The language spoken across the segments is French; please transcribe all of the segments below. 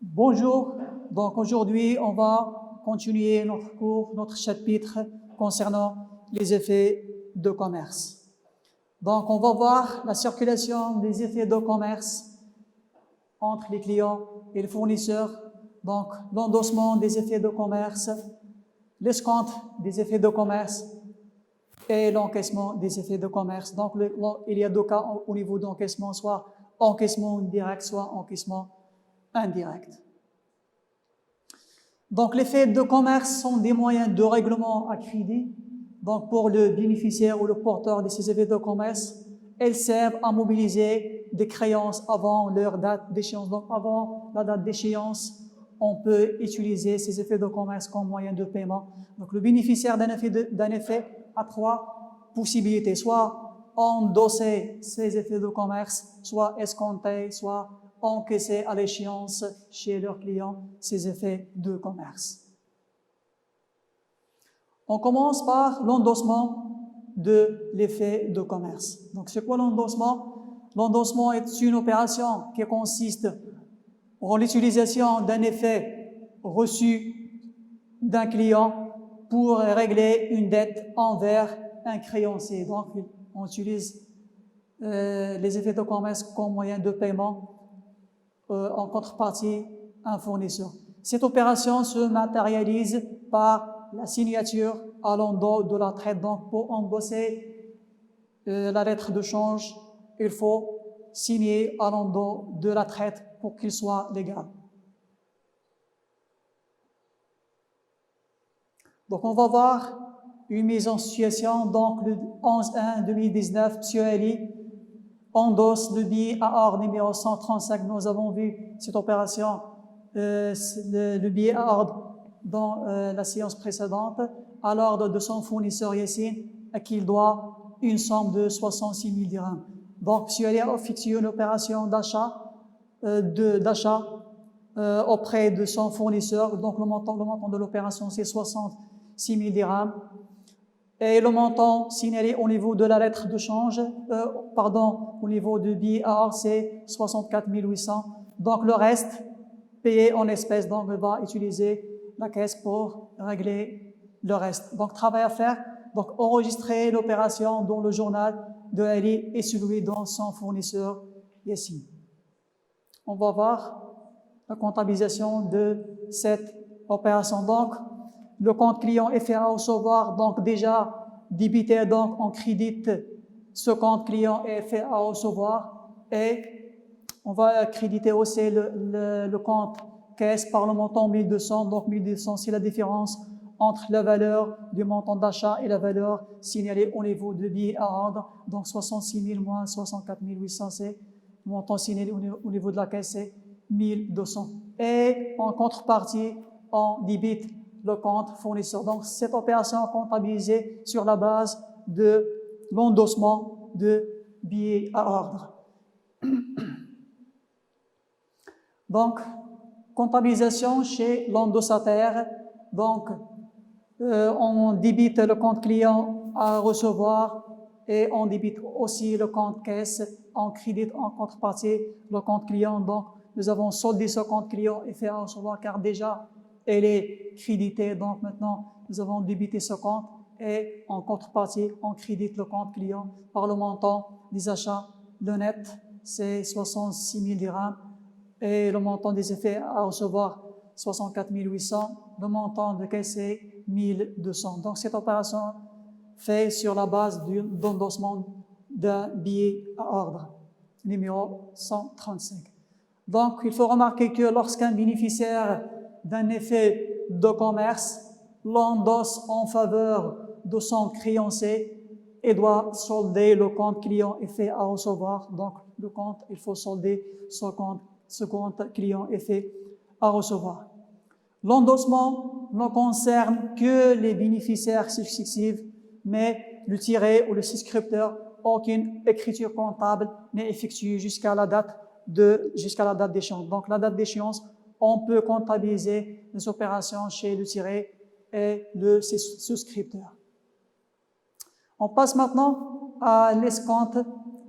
Bonjour, donc aujourd'hui on va continuer notre cours, notre chapitre concernant les effets de commerce. Donc on va voir la circulation des effets de commerce entre les clients et les fournisseurs, donc l'endossement des effets de commerce, l'escompte des effets de commerce et l'encaissement des effets de commerce. Donc il y a deux cas au niveau d'encaissement, soit encaissement direct, soit encaissement indirect. Donc, les faits de commerce sont des moyens de règlement à crédit. Donc, pour le bénéficiaire ou le porteur de ces effets de commerce, elles servent à mobiliser des créances avant leur date d'échéance. Donc, avant la date d'échéance, on peut utiliser ces effets de commerce comme moyen de paiement. Donc, le bénéficiaire d'un effet a trois possibilités, soit endosser ces effets de commerce, soit escompter, soit encaisser à l'échéance chez leurs clients ces effets de commerce. On commence par l'endossement de l'effet de commerce. Donc, c'est quoi l'endossement? L'endossement est une opération qui consiste en l'utilisation d'un effet reçu d'un client pour régler une dette envers un créancier. Donc, on utilise les effets de commerce comme moyen de paiement en contrepartie un fournisseur. Cette opération se matérialise par la signature à l'endos de la traite. Donc, pour endosser la lettre de change, il faut signer à l'endos de la traite pour qu'il soit légal. Donc, on va voir une mise en situation. Donc, le 11/1/2019, M. Ali endosse le billet à ordre numéro 135. Nous avons vu cette opération, le billet à ordre dans la séance précédente, à l'ordre de son fournisseur Yassine, à qui il doit une somme de 66 000 dirhams. Donc, M. Ali a effectué une opération d'achat auprès de son fournisseur. Donc, le montant de l'opération, c'est 66 000 dirhams. Et le montant signalé au niveau de la lettre de change, au niveau du billet à ordre, c'est 64 800. Donc, le reste, payé en espèces. Donc, on va utiliser la caisse pour régler le reste. Donc, travail à faire. Donc, enregistrer l'opération dans le journal de Ali et celui dans son fournisseur Yassine. On va voir la comptabilisation de cette opération. Donc, le compte client est fait à recevoir, donc déjà débité, donc on crédite ce compte client est fait à recevoir et on va créditer aussi le compte caisse par le montant 1200. Donc 1200, c'est la différence entre la valeur du montant d'achat et la valeur signalée au niveau de billet à ordre. Donc 66 000 moins 64 800, c'est le montant signalé au niveau de la caisse, c'est 1200. Et en contrepartie, on débite le compte fournisseur. Donc, cette opération est comptabilisée sur la base de l'endossement de billets à ordre. Donc, comptabilisation chez l'endossataire. Donc, on débite le compte client à recevoir et on débite aussi le compte caisse. On crédite en contrepartie le compte client. Donc, nous avons soldé ce compte client et fait à recevoir car déjà, elle est créditée. Donc, maintenant, nous avons débité ce compte et en contrepartie, on crédite le compte client par le montant des achats. Le net, c'est 66 000 dirhams et le montant des effets à recevoir, 64 800. Le montant de caisse, c'est 1200. Donc, cette opération fait sur la base d'endossement d'un billet à ordre, numéro 135. Donc, il faut remarquer que lorsqu'un bénéficiaire d'un effet de commerce l'endosse en faveur de son créancier et doit solder le compte client effet à recevoir. Donc, le compte, il faut solder ce compte client effet à recevoir. L'endossement ne concerne que les bénéficiaires successifs, mais le tiré ou le souscripteur, aucune écriture comptable n'est effectuée jusqu'à la date d'échéance. Donc, la date d'échéance, on peut comptabiliser les opérations chez le tiré et le souscripteur. On passe maintenant à l'escompte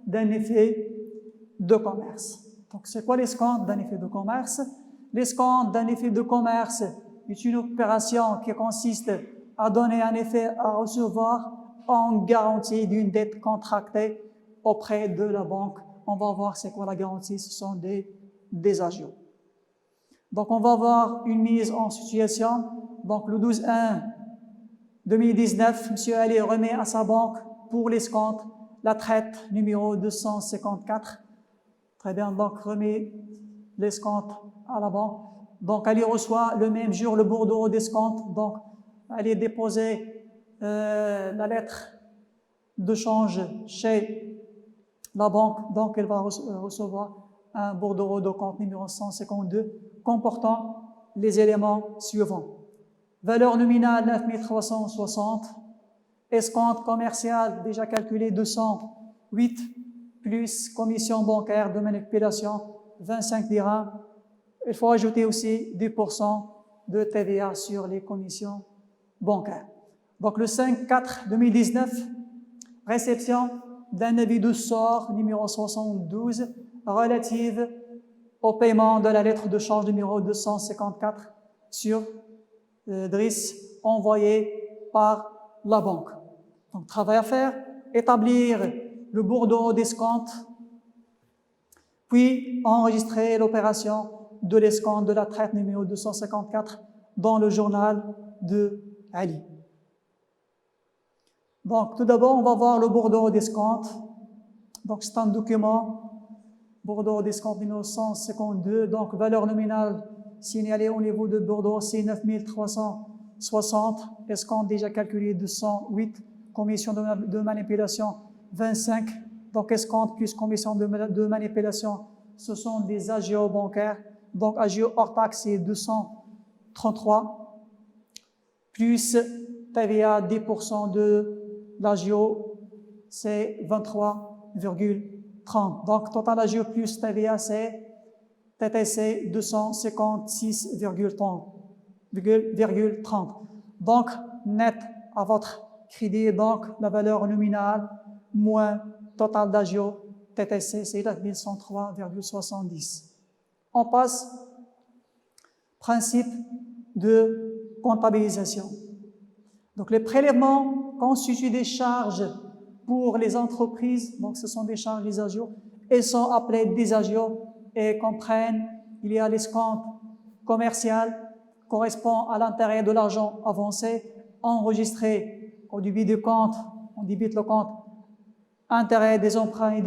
d'un effet de commerce. Donc, c'est quoi l'escompte d'un effet de commerce? L'escompte d'un effet de commerce est une opération qui consiste à donner un effet à recevoir en garantie d'une dette contractée auprès de la banque. On va voir c'est quoi la garantie, ce sont des agios. Donc on va voir une mise en situation. Donc le 12/1/2019, M. Ali remet à sa banque pour l'escompte la traite numéro 254. Très bien, donc remet l'escompte à la banque. Donc Ali reçoit le même jour le bordereau d'escompte. Donc Ali déposer la lettre de change chez la banque. Donc elle va recevoir un bordereau de compte numéro 152 comportant les éléments suivants. Valeur nominale 9360, escompte commercial déjà calculé 208, plus commission bancaire de manipulation 25 dirhams. Il faut ajouter aussi 10% de TVA sur les commissions bancaires. Donc le 5/4/2019, réception d'un avis de sort numéro 72 relative au paiement de la lettre de change numéro 254 sur Driss envoyé par la banque. Donc, travail à faire, établir le bordereau d'escompte, puis enregistrer l'opération de l'escompte de la traite numéro 254 dans le journal de Ali. Donc, tout d'abord, on va voir le bordereau d'escompte. Donc, c'est un document, bordereau d'escompte numéro 152, donc valeur nominale signalée au niveau de bordereau, c'est 9360, escompte déjà calculé 208, commission de manipulation 25, donc escompte plus commission de manipulation, ce sont des agios bancaires, donc agio hors taxe c'est 233, plus TVA 10% de l'agio, c'est 23,30. Donc, total agio plus TVA, c'est TTC 256,30. Donc, net à votre crédit, donc la valeur nominale moins total d'agio, TTC, c'est 1103,70. On passe principe de comptabilisation. Donc, les prélèvements constituent des charges pour les entreprises, donc ce sont des charges des agios, elles sont appelées des agios et comprennent, il y a l'escompte commercial, correspond à l'intérêt de l'argent avancé, enregistré au débit du compte, on débite le compte, intérêt des emprunts et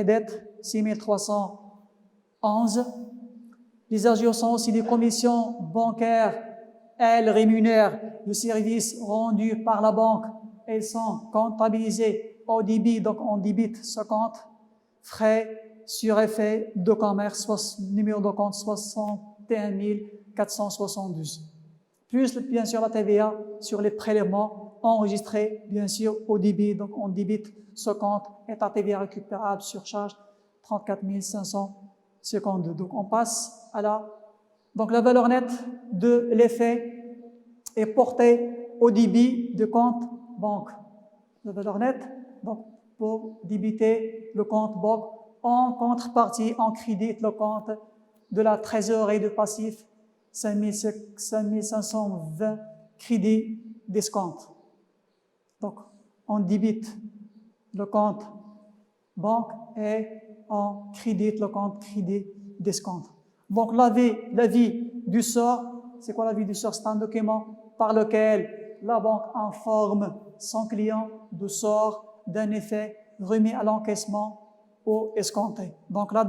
dettes, 6311. Les agios sont aussi des commissions bancaires. Elles rémunèrent le service rendu par la banque. Elles sont comptabilisées au débit, donc on débite ce compte. Frais sur effet de commerce, numéro de compte 61 472. Plus, bien sûr, la TVA sur les prélèvements enregistrés, bien sûr, au débit. Donc, on débite ce compte et la TVA récupérable sur charge 34 552. Donc, on passe à donc la valeur nette de l'effet est portée au débit de compte banque. La valeur nette, donc, pour débiter le compte banque, en contrepartie, on crédite le compte de la trésorerie de passif 5520 crédits d'escompte. Donc, on débite le compte banque et on crédite le compte crédit d'escompte. Donc, l'avis du sort, c'est quoi l'avis du sort? C'est un document par lequel la banque informe son client du sort d'un effet remis à l'encaissement ou escompté. Donc, à la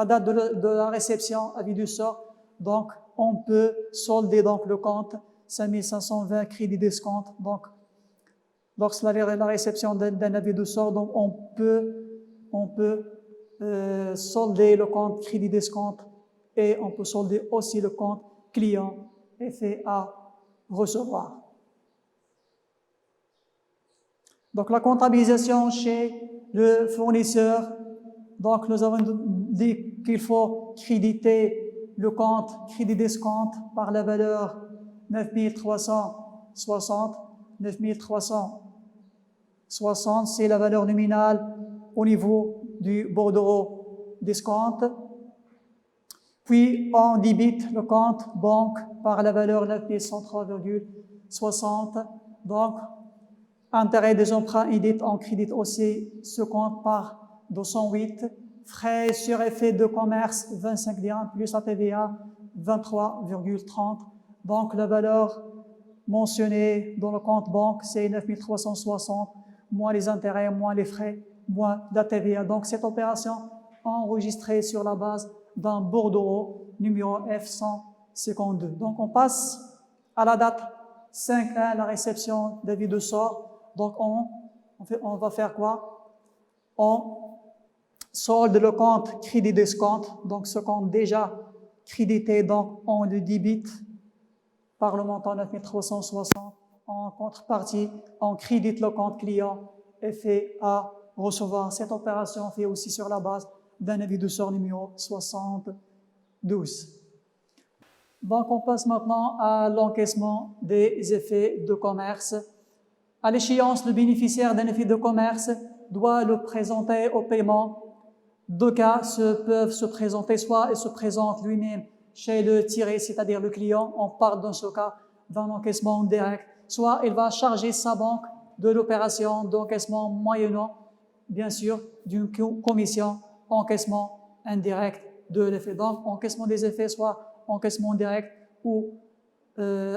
date de la réception, avis du sort, donc, on peut solder donc le compte 5520 crédits d'escompte. Donc, lorsque la réception d'un avis de sort, donc on peut solder le compte crédit d'escompte et on peut solder aussi le compte client effet à recevoir. Donc, la comptabilisation chez le fournisseur. Donc, nous avons dit qu'il faut créditer le compte crédit d'escompte par la valeur 9360. 9360, c'est la valeur nominale au niveau du bordereau d'escompte. Puis, on débite le compte banque par la valeur 9103,60. Donc, intérêt des emprunts IDIT, on crédite aussi ce compte par 208. Frais sur effet de commerce, 25 dirhams plus la TVA, 23,30. Donc, la valeur mentionnée dans le compte banque, c'est 9360, moins les intérêts, moins les frais, moins la TVA. Donc, cette opération enregistrée sur la base d'un bordereau numéro F152. Donc, on passe à la date 5-1, la réception d'avis de sort. Donc, on va faire quoi? On solde le compte crédit d'escompte. Donc, ce compte déjà crédité, donc on le débite par le montant 9360. En contrepartie, on crédite le compte client et fait à recevoir. Cette opération fait aussi sur la base d'un avis de sort numéro 72. Donc, on passe maintenant à l'encaissement des effets de commerce. À l'échéance, le bénéficiaire d'un effet de commerce doit le présenter au paiement. Deux cas peuvent se présenter, soit il se présente lui-même chez le tiré, c'est-à-dire le client, on part dans ce cas d'un encaissement direct, soit il va charger sa banque de l'opération d'encaissement moyennant, bien sûr, d'une commission encaissement indirect de l'effet. Donc, encaissement des effets, soit encaissement direct ou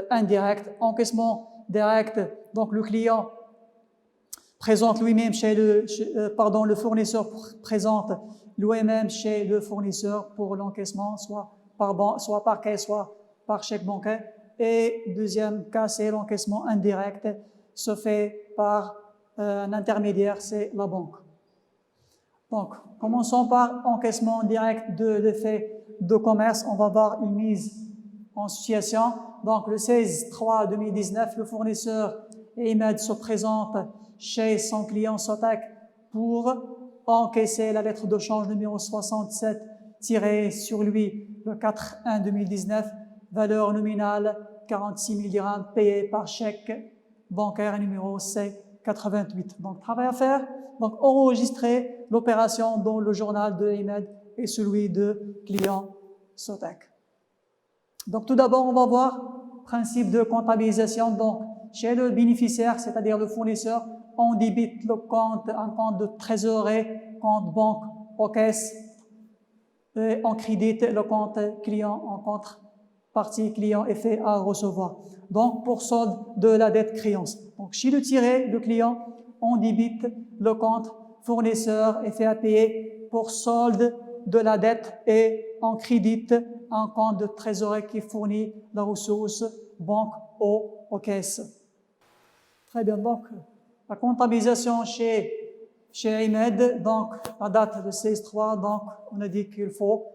indirect. Encaissement direct, donc le client présente lui-même le fournisseur présente lui-même chez le fournisseur pour l'encaissement, soit par caisse, soit par chèque bancaire. Et deuxième cas, c'est l'encaissement indirect, se fait par un intermédiaire, c'est la banque. Donc, commençons par encaissement direct de l'effet de commerce. On va voir une mise en situation. Donc, le 16/3/2019, le fournisseur IMED se présente chez son client Sotac pour encaisser la lettre de change numéro 67 tirée sur lui le 4/1/2019, valeur nominale 46 000 dirhams payée par chèque bancaire numéro C88. Donc, travail à faire. Donc, enregistrer l'opération dans le journal de IMED et celui de client Sotac. Donc, tout d'abord, on va voir principe de comptabilisation. Donc, chez le bénéficiaire, c'est-à-dire le fournisseur, on débite le compte, un compte de trésorerie, compte banque aux caisses, et on crédite le compte client en contrepartie client est fait à recevoir. Donc, pour solde de la dette créance. Donc, chez le tiré, le client, on débite le compte fournisseur est fait à payer pour solde de la dette et on crédite un compte de trésorerie qui fournit la ressource banque aux caisses. Très bien, donc la comptabilisation chez IMED, donc la date de 16/3, donc on a dit qu'il faut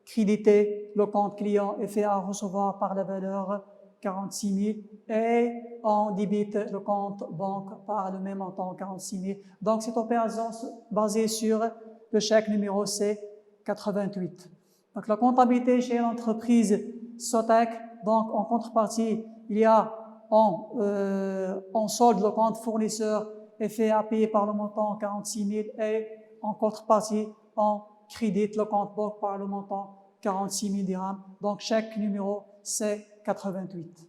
créditer le compte client et fait à recevoir par la valeur 46 000 et on débite le compte banque par le même montant 46 000. Donc cette opération basée sur le chèque numéro C88. Donc la comptabilité chez l'entreprise Sotac, donc en contrepartie, il y a on solde le compte fournisseur est fait à payer par le montant 46 000 et en contrepartie, on crédite le compte banque par le montant 46 000 dirhams. Donc, chèque numéro C88.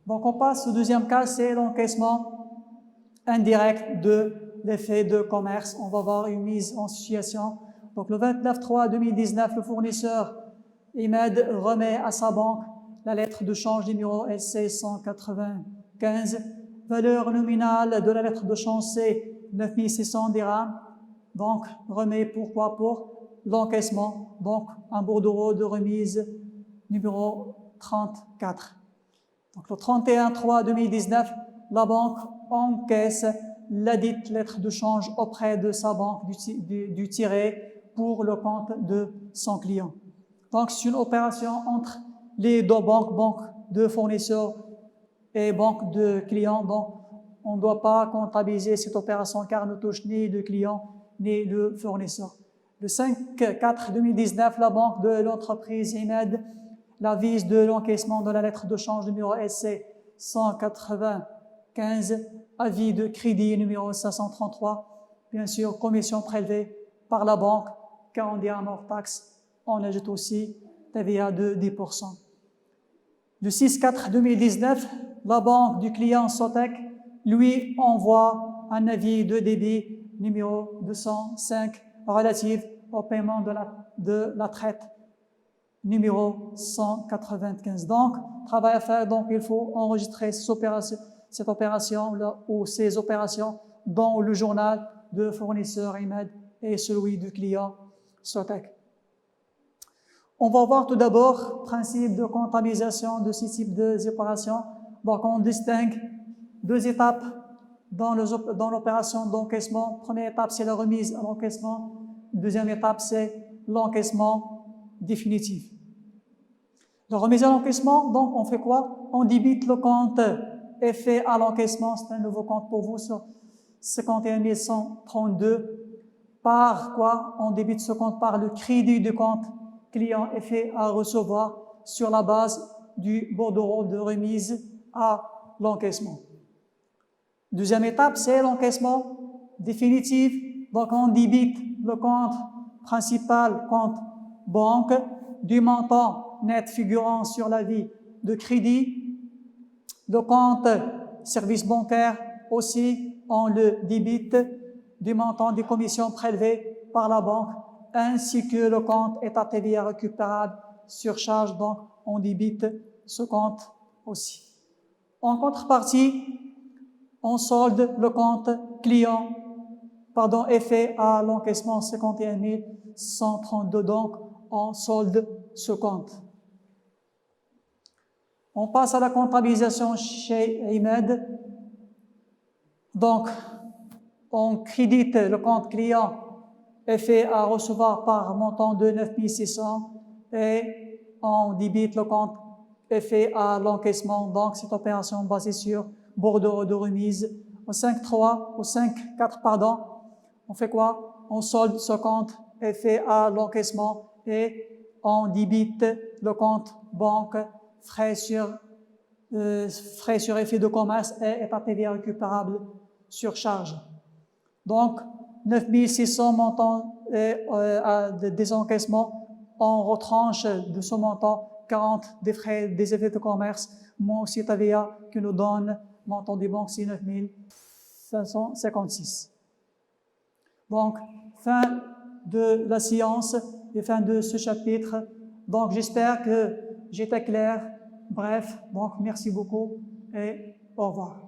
Donc, on passe au deuxième cas, c'est l'encaissement indirect de l'effet de commerce. On va voir une mise en situation. Donc, le 29/3/2019, le fournisseur IMED remet à sa banque la lettre de change numéro SC 195. Valeur nominale de la lettre de change, c'est 9600 dirhams. Donc, remet pourquoi? Pour l'encaissement. Donc, un bordereau de remise numéro 34. Donc, le 31/3/2019, la banque encaisse la dite lettre de change auprès de sa banque du tiré pour le compte de son client. Donc, c'est une opération entre les deux banques de fournisseurs et banque de clients. Donc, on ne doit pas comptabiliser cette opération car ne touche ni le client ni le fournisseur. Le 5/4/2019, la banque de l'entreprise IMED l'avise de l'encaissement de la lettre de change numéro SC 195, avis de crédit numéro 533, bien sûr, commission prélevée par la banque, 40 dirhams hors taxe, on ajoute aussi TVA de 10%. Le 6/4/2019, la banque du client Sotec lui envoie un avis de débit numéro 205 relatif au paiement de la traite numéro 195. Donc, travail à faire, donc il faut enregistrer cette opération ou ces opérations dans le journal de fournisseur IMED et celui du client Sotec. On va voir tout d'abord le principe de comptabilisation de ce type d'opération. Donc, on distingue deux étapes dans l'opération d'encaissement. Première étape, c'est la remise à l'encaissement. Deuxième étape, c'est l'encaissement définitif. La remise à l'encaissement, donc, on fait quoi? On débite le compte effet à l'encaissement. C'est un nouveau compte pour vous sur 51 132. Par quoi? On débite ce compte par le crédit du compte client effet à recevoir sur la base du bordereau de remise à l'encaissement. Deuxième étape, c'est l'encaissement définitif. Donc, on débite le compte principal, compte banque, du montant net figurant sur l'avis de crédit. Le compte service bancaire aussi, on le débite du montant des commissions prélevées par la banque, ainsi que le compte état TVA récupérable sur charge, donc on débite ce compte aussi. En contrepartie, on solde le compte client, effet à l'encaissement 51 132, donc on solde ce compte. On passe à la comptabilisation chez IMED. Donc, on crédite le compte client effet à recevoir par montant de 9 600 et on débite le compte effet à l'encaissement. Donc, cette opération basée sur bordereau de remise. Au 5/4, pardon, on fait quoi? On solde ce compte effet à l'encaissement et on débite le compte banque frais sur effet de commerce et état TVA récupérable sur charge. Donc, 9 600 montants des encaissements, on retranche de ce montant 40 des frais des effets de commerce, moins aussi TVA qui nous donne montant des banques, c'est 9 556. Donc, fin de la séance et fin de ce chapitre. Donc, j'espère que j'étais clair. Bref, donc merci beaucoup et au revoir.